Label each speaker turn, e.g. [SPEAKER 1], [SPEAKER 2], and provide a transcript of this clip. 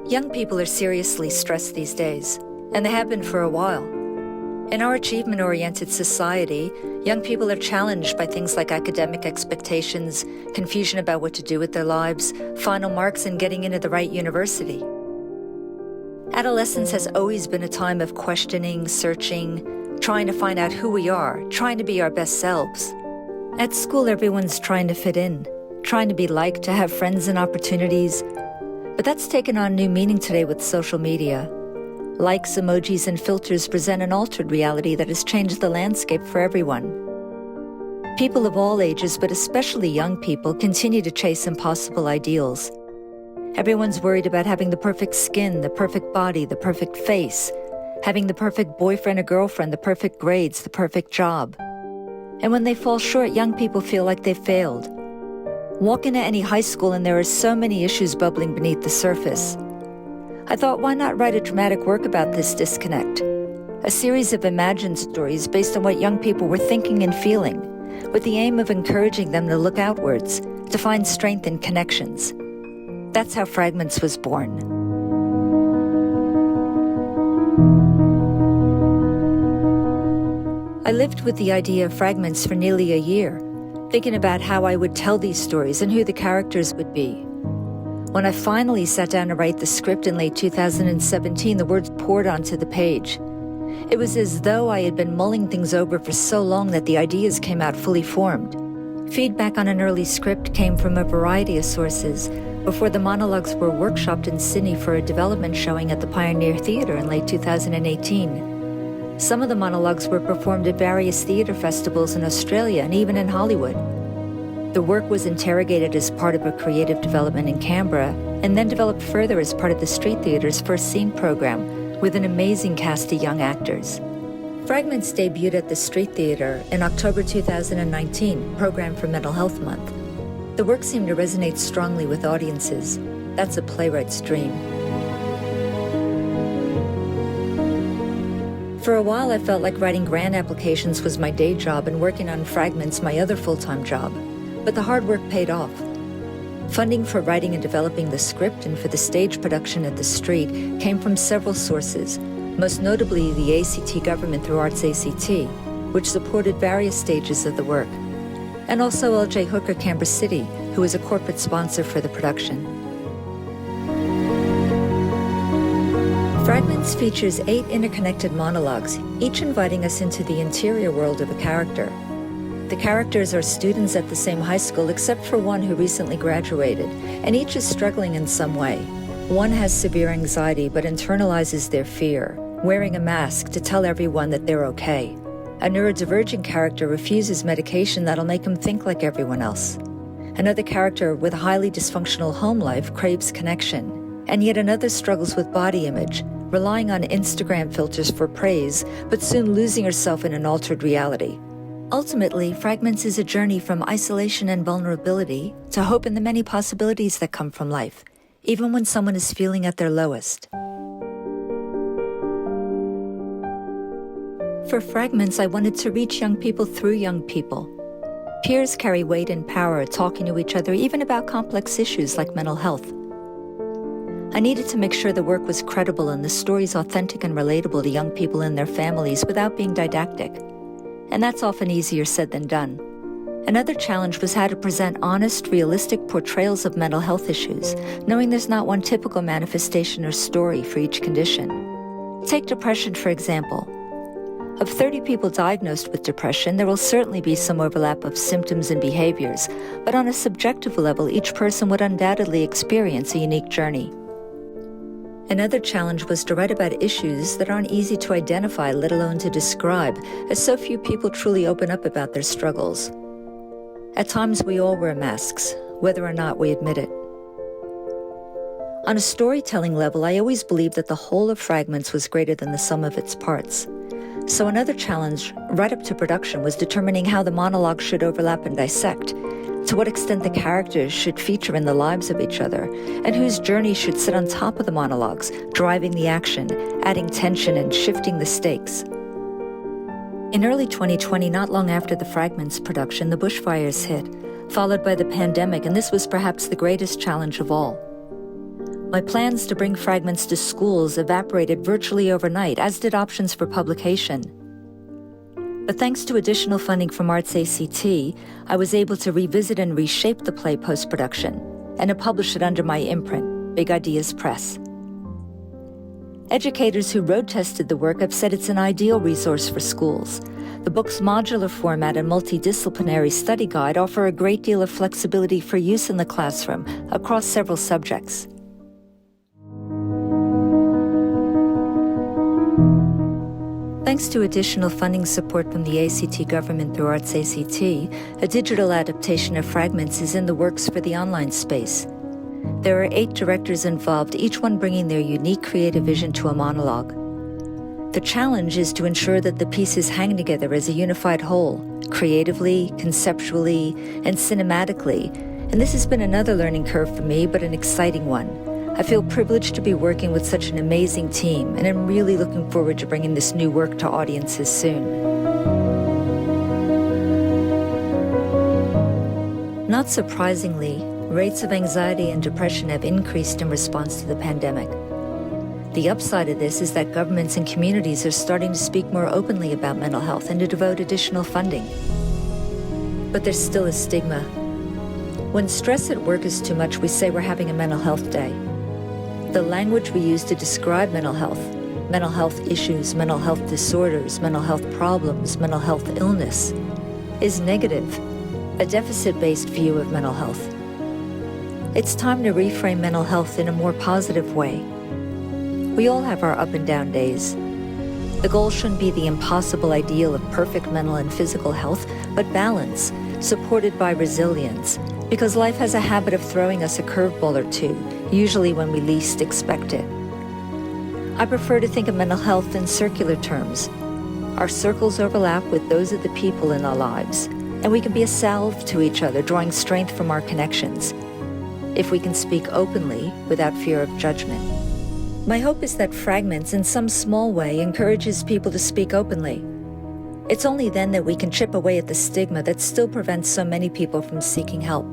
[SPEAKER 1] Young people are seriously stressed these days, and they have been for a while. In our achievement-oriented society, young people are challenged by things like academic expectations, confusion about what to do with their lives, final marks, and getting into the right university. Adolescence has always been a time of questioning, searching, trying to find out who we are, trying to be our best selves. At school, everyone's trying to fit in, trying to be liked, to have friends and opportunities. But that's taken on new meaning today with social media. Likes, emojis, and filters present an altered reality that has changed the landscape for everyone. People of all ages, but especially young people, continue to chase impossible ideals. Everyone's worried about having the perfect skin, the perfect body, the perfect face, having the perfect boyfriend or girlfriend, the perfect grades, the perfect job. And when they fall short, young people feel like they've failed. Walk into any high school and there are so many issues bubbling beneath the surface. I thought, why not write a dramatic work about this disconnect? A series of imagined stories based on what young people were thinking and feeling, with the aim of encouraging them to look outwards, to find strength in connections. That's how Fragments was born. I lived with the idea of Fragments for nearly a year, thinking about how I would tell these stories and who the characters would be. When I finally sat down to write the script in late 2017, the words poured onto the page. It was as though I had been mulling things over for so long that the ideas came out fully formed. Feedback on an early script came from a variety of sources before the monologues were workshopped in Sydney for a development showing at the Pioneer Theatre in late 2018. Some of the monologues were performed at various theatre festivals in Australia and even in Hollywood. The work was interrogated as part of a creative development in Canberra and then developed further as part of the Street Theatre's First Scene program with an amazing cast of young actors. Fragments debuted at the Street Theatre in October 2019, programmed for Mental Health Month. The work seemed to resonate strongly with audiences. That's a playwright's dream. For a while, I felt like writing grant applications was my day job and working on Fragments my other full-time job. But the hard work paid off. Funding for writing and developing the script and for the stage production at the Street came from several sources, most notably the ACT government through Arts ACT, which supported various stages of the work, and also LJ Hooker Canberra City, who was a corporate sponsor for the production. Fragments features 8 interconnected monologues, each inviting us into the interior world of a character. The characters are students at the same high school except for one who recently graduated, and each is struggling in some way. One has severe anxiety but internalizes their fear, wearing a mask to tell everyone that they're okay. A neurodivergent character refuses medication that'll make him think like everyone else. Another character with a highly dysfunctional home life craves connection, and yet another struggles with body image, relying on Instagram filters for praise, but soon losing herself in an altered reality. Ultimately, Fragments is a journey from isolation and vulnerability to hope in the many possibilities that come from life, even when someone is feeling at their lowest. For Fragments, I wanted to reach young people through young people. Peers carry weight and power, talking to each other even about complex issues like mental health. I needed to make sure the work was credible and the stories authentic and relatable to young people and their families without being didactic. And that's often easier said than done. Another challenge was how to present honest, realistic portrayals of mental health issues, knowing there's not one typical manifestation or story for each condition. Take depression, for example. Of 30 people diagnosed with depression, there will certainly be some overlap of symptoms and behaviors, but on a subjective level, each person would undoubtedly experience a unique journey. Another challenge was to write about issues that aren't easy to identify, let alone to describe, as so few people truly open up about their struggles. At times, we all wear masks, whether or not we admit it. On a storytelling level, I always believed that the whole of Fragments was greater than the sum of its parts. So another challenge, right up to production, was determining how the monologues should overlap and dissect, to what extent the characters should feature in the lives of each other, and whose journey should sit on top of the monologues, driving the action, adding tension and shifting the stakes. In early 2020, not long after the Fragments production, the bushfires hit, followed by the pandemic, and this was perhaps the greatest challenge of all. My plans to bring fragments to schools evaporated virtually overnight, as did options for publication. But thanks to additional funding from Arts ACT, I was able to revisit and reshape the play post-production and to publish it under my imprint, Big Ideas Press. Educators who road-tested the work have said it's an ideal resource for schools. The book's modular format and multidisciplinary study guide offer a great deal of flexibility for use in the classroom across several subjects. Thanks to additional funding support from the ACT government through Arts ACT, a digital adaptation of Fragments is in the works for the online space. There are 8 directors involved, each one bringing their unique creative vision to a monologue. The challenge is to ensure that the pieces hang together as a unified whole, creatively, conceptually, and cinematically, and this has been another learning curve for me, but an exciting one. I feel privileged to be working with such an amazing team, and I'm really looking forward to bringing this new work to audiences soon. Not surprisingly, rates of anxiety and depression have increased in response to the pandemic. The upside of this is that governments and communities are starting to speak more openly about mental health and to devote additional funding. But there's still a stigma. When stress at work is too much, we say we're having a mental health day. The language we use to describe mental health issues, mental health disorders, mental health problems, mental health illness, is negative, a deficit-based view of mental health. It's time to reframe mental health in a more positive way. We all have our up and down days. The goal shouldn't be the impossible ideal of perfect mental and physical health, but balance, supported by resilience, because life has a habit of throwing us a curveball or two, usually when we least expect it. I prefer to think of mental health in circular terms. Our circles overlap with those of the people in our lives, and we can be a salve to each other, drawing strength from our connections, if we can speak openly without fear of judgment. My hope is that Fragments, in some small way, encourages people to speak openly. It's only then that we can chip away at the stigma that still prevents so many people from seeking help.